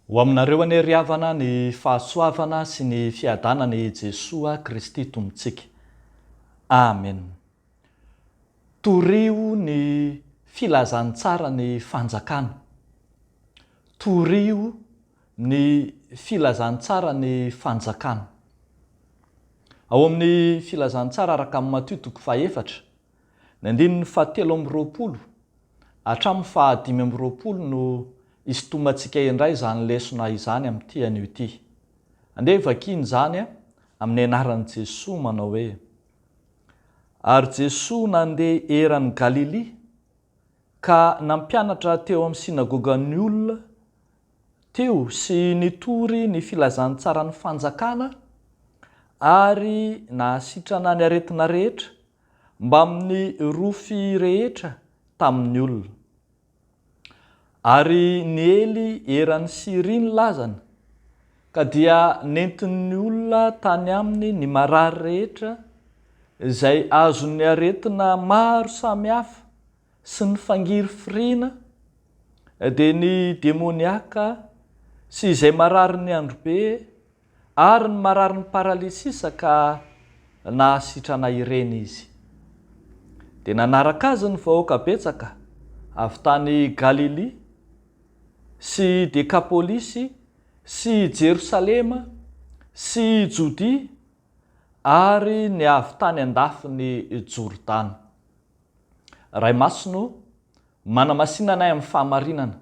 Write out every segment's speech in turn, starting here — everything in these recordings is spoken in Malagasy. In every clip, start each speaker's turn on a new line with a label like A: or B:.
A: Ho aminareo anie ry havana ny fahasoavana sy ny fiadanany Jesosy Kristy tompontsika. Amen. Torio ny filazantsara ny fanjakana. Torio ny filazantsara ny fanjakana. Ao amin'ny filazantsara araka amin'ny Mateo toko 4, ny 17:20 hatramin'ny 5:20 no isintomantsika indray izany lesona izany amin'ity anio ity. Andeha vakiany zany amin'ny anaran'i Jesosy manao hoe: ary Jesosy nandeha eran'ny Galilia ka nampianatra teo amin'ny sinagogan'ny olona teo sy nitory ny filazantsara ny fanjakana ary nahasitrana ny aretina rehetra mba amin'ny rofy rehetra tamin'ny olona. Ary ny ely eran'ny Siria ny lazana, ka dia nentin'ny olona tany aminy ny marary rehetra izay azon'ny aretina maro samihafa sy ny fangiry firiana, dia ny demoniaka sy izay marary ny androbe ary ny marary ny paralisisa ka nahasitrana ireny izy. Dia nanaraka azy ny vahoaka betsaka avy tany Galilia sy Dekapolisy sy Jerosalema sy Jodia ary ny avy tany andafiny Jordana. Ray masino, manamasinanay amin'ny fahamarinana,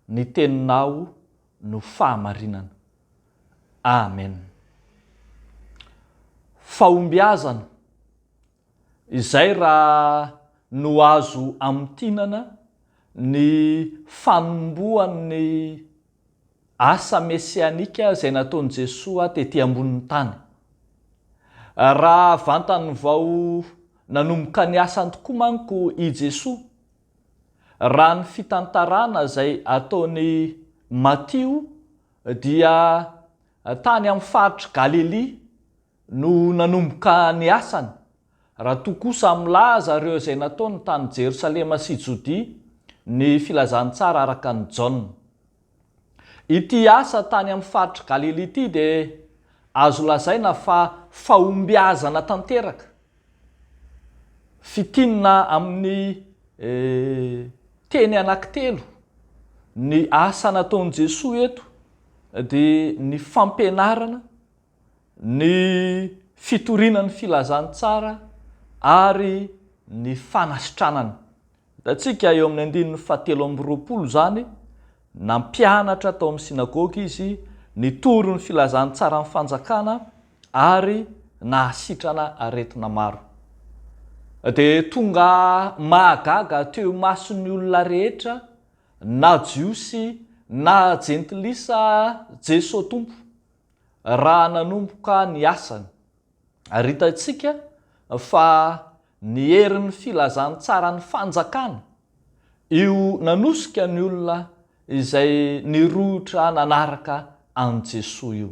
A: ny teninao no fahamarinana. Amen. Fahombiazana izay raha no azo amtinana ny fanomboan'ny asa mesianika izay nataon'i Jesosy tetỳ ambonin'ny tany. Raha vantany vao nanomboka ny asany tokoa manko i Jesosy, raha ny fitantarana izay ataony Matio dia tany amin'ny faritra Galilia no nanomboka ny asany, raha toa kosa milaza ireo izay nataony tany Jerosalema sy Jodia ny filazantsara araka ny Jaona. Ity asa tany amin'ny faritra Galilia ity dia azo lazaina fa fahombiazana tanteraka. Fitinina amin'ny teny anankitelo ny asa nataon'i Jesosy eto, dia ny fampianarana, ny fitorinan'ny filazantsara ary ny fanasitranana. Hitantsika eo amin'ny 17:20 zany, nampianatra tao amin'ny sinagoga izy, nitory ny filazantsara ny fanjakana ary nahasitrana aretina maro. Dia tonga mahagaga teo mason'ny olona rehetra, na jiosy na jentilisa Jesosy tompo, raha nanomboka ny asany. Ary hitantsika fa ny herin'ny filazantsara ny fanjakana io nanosika ny olona izay nirohitra nanaraka an Jesosy io.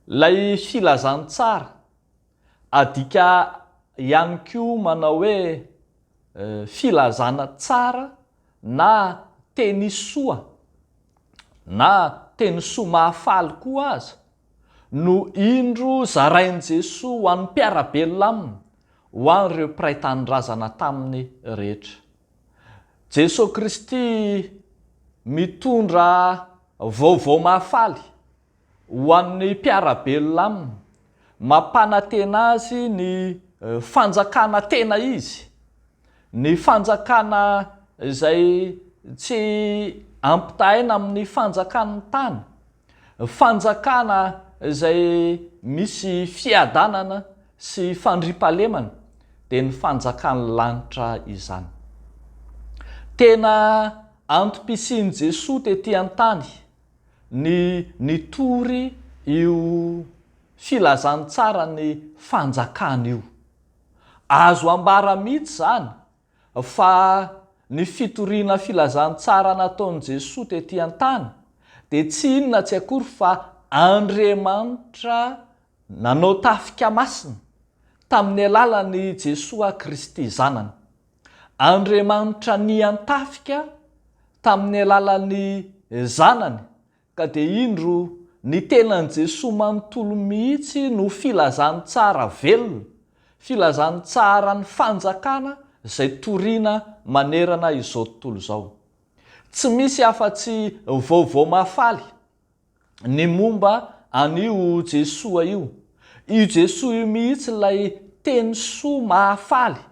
A: Lay filazantsara adika ihany koa manao hoe filazana tsara na teny soa na teny soa mahafaly koa aza no indro zarain'i Jesosy ho an'ny mpiarabelona aminy, ho an'ireo mpiray tanindrazana taminy rehetra. Jesosy Kristy mitondra vaovao mahafaly ho an'ny mpiarabelona aminy, mampanantena azy ny fanjakana tena izy, ny fanjakana izay tsy ampitahaina amin'ny fanjakan'ny tany, fanjakana izay misy fiadanana sy fandriampahalemana, dia ny fanjakan'ny lanitra izany. Tena antom-pisian'i Jesosy tetỳ an-tany ny nitory io filazantsara ny fanjakana io. Azo ambara mihitsy zany fa ny fitoriana filazantsara nataon'i Jesosy tetỳ an-tany dia tsy inona tsy akory fa Andriamanitra nanao tafika masina tamin'ny alalan'i Jesosy Kristy zanany. Andriamanitra niantafika tamin'ny alalan'ny zanany ka dia indro ny tenan'i Jesosy manontolo mihitsy no filazany tsara velona, filazany tsara ny fanjakana izay toriana manerana izao tontolo izao. Tsy misy afa-tsy vaovao mahafaly ny momba an'io Jesosy io. Io Jesosy io mihitsy ilay teny soa mahafaly.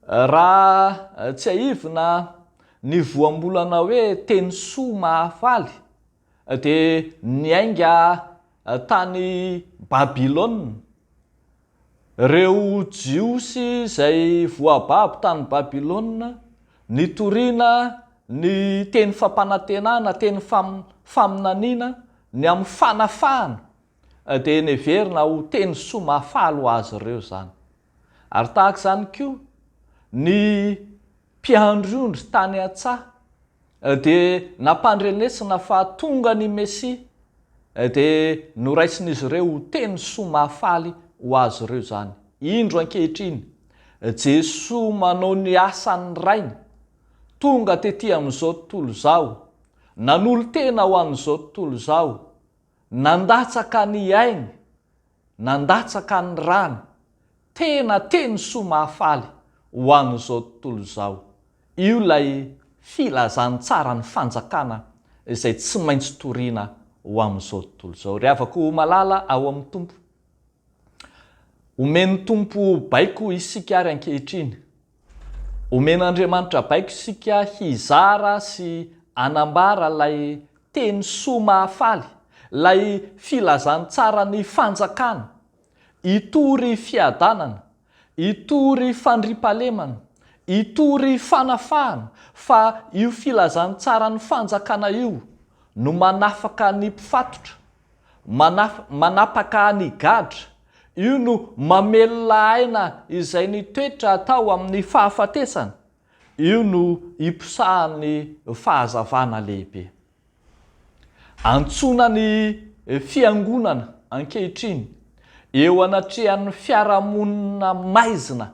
A: Raha tsy aivina ny voambolana hoe teny soa mahafaly dia niainga tany Babilôna. Reo jiosy izay voababo tany Babilôna nitoriana ny teny fampanantenana, teny faminaniana ny amin'ny fanafahana dia neverina ho teny soa mahafaly ho azy ireo zany. Ary tahaka izany koa ny mpiandriondry tany an-tsaha dia nampandrenesina fa tonga ny Mesia dia noraisin'izy ireo ho teny soa mahafaly ho azy ireo zany. Indro ankehitriny Jesosy manao ny asany rainy tonga tetỳ amin'izao tontolo izao, nanolo tena ho an'izao tontolo izao, nandatsaka ny ainy, nandatsaka ny rany, tena teny soa mahafaly ho an'izao tontolo izao. Io lay filazany tsara ny fanjakana izay tsy maintsy toriana ho amin'izao tontolo izao. Ry havako malala ao amin'ny Tompo, omeny Tompo baiko isika ary ankehitriny. Omen'Andriamanitra baiko isika hizara sy anambara lay teny soa mahafaly, lay filazany tsara ny fanjakana, hitory fiadanana, hitory fandriampahalemana, hitory fanafahana, fa io filazany tsara ny fanjakana io no manafaka ny mpifatotra, manapaka ny gadra. Io no mamelona aina izay nitoetra atao amin'ny fahafatesana. Io no hiposahany fahazavana lehibe. Antsona ny fiangonana ankehitriny eo anatrehan'ny fiarahamonina maizina,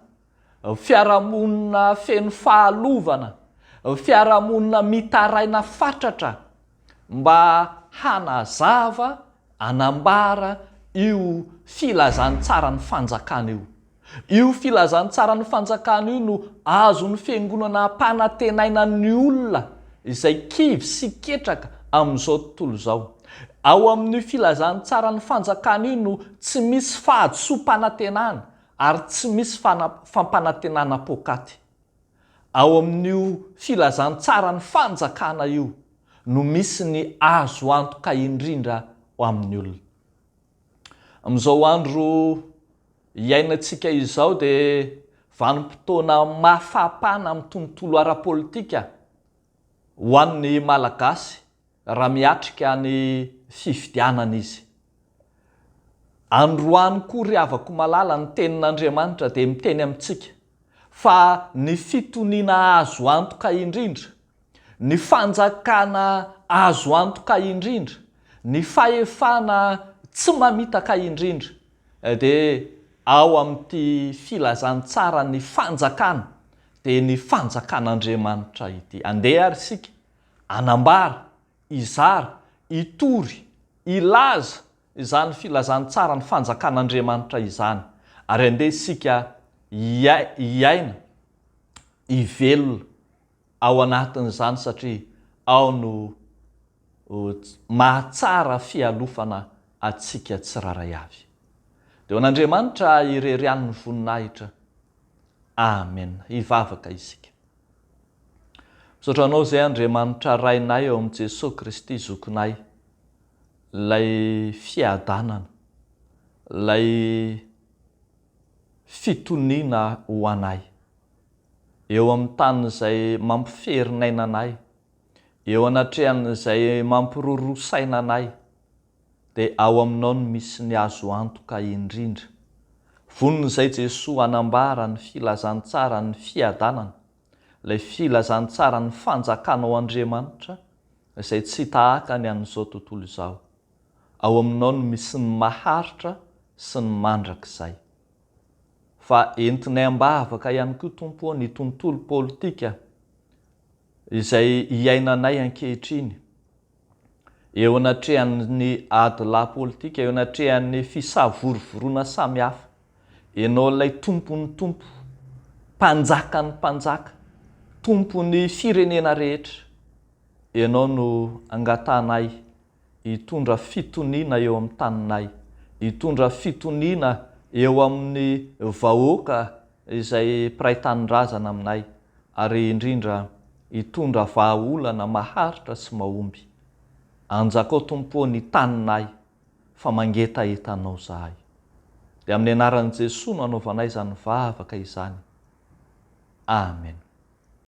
A: fiarahamonina feno fahalovana, fiarahamonina mitaraina fatratra mba hanazava, anambara io filazany tsara ny fanjakana io. Io filazany tsara ny fanjakana io no azo ny fiangonana mpanantenaina ny olona izay kivy sy ketraka amin'izao tontolo izao. Ao amin'ny filazany tsara ny fanjakana io no tsy misy fahadisom-panantenana ary tsy misy fampanantenana pokaty. Ao amin'io filazany tsara ny fanjakana io no misy ny azo antoka indrindra ho amin'ny olona. Amin'izao andro iainantsika izao dia vanim-potoana mafapana amin'ny tontolo ara-politika ho an'ny Malagasy raha miatrika ny fifidianana izy. Androany koa ry havako malala ny tenin'Andriamanitra dia miteny amintsika fa ny fitoniana azo antoka indrindra, ny fanjakana azo antoka indrindra, ny fahefana tsy mamitaka indrindra dia ao amin'ity filazany tsara ny fanjakana dia ny fanjakan'Andriamanitra ity. Andeha ary isika anambara, izara, hitory, hilaza izany filazany tsara ny fanjakan'Andriamanitra izany. Ary andeha isika hiaina, hivelona ao anatin'izany satria ao no mahatsara fialofana atsika tsiraray avy. Dia an'Andriamanitra irerian'ny voninahitra. Amen. Hivavaka isika. Misaotra anao izay Andriamanitra rainay eo amin'i Jesosy Kristy zokinay, lay fiadanana, lay fitoniana ho anay eo amin'ny tany izay mampiferin'aina anay, eo anatrehan'izay mampirorosaina anay, dia ao aminao no misy ny azo antoka indrindra. Vonona izay Jesosy anambara ny filazany tsara ny fiadanana, ilay filazany tsara ny fanjakana ao Andriamanitra izay tsy tahaka ny an'izao tontolo izao. Ao aminao no misy ny maharitra sy ny mandrakizay. Fa entinay ambavaka ihany koa Tompo ny tontolo politika izay iainanay ankehitriny, eo anatrehan'ny adila politika, eo anatrehan'ny fisavorovorona samihafa. Ianao ilay tompon'ny tompo, mpanjaka ny mpanjaka, tompon'ny firenena rehetra. Ianao no angatanay hitondra fitoniana eo amin'ny taninay, hitondra fitoniana eo amin'ny vahoaka izay mpiray tanindrazana aminay, ary indrindra hitondra vahaolana maharitra sy mahomby. Anjakao Tompo ny taninay fa mangetahetanao zahay. Dia amin'ny anaran'i Jesosy no anaovanay izany vavaka izany. Amen.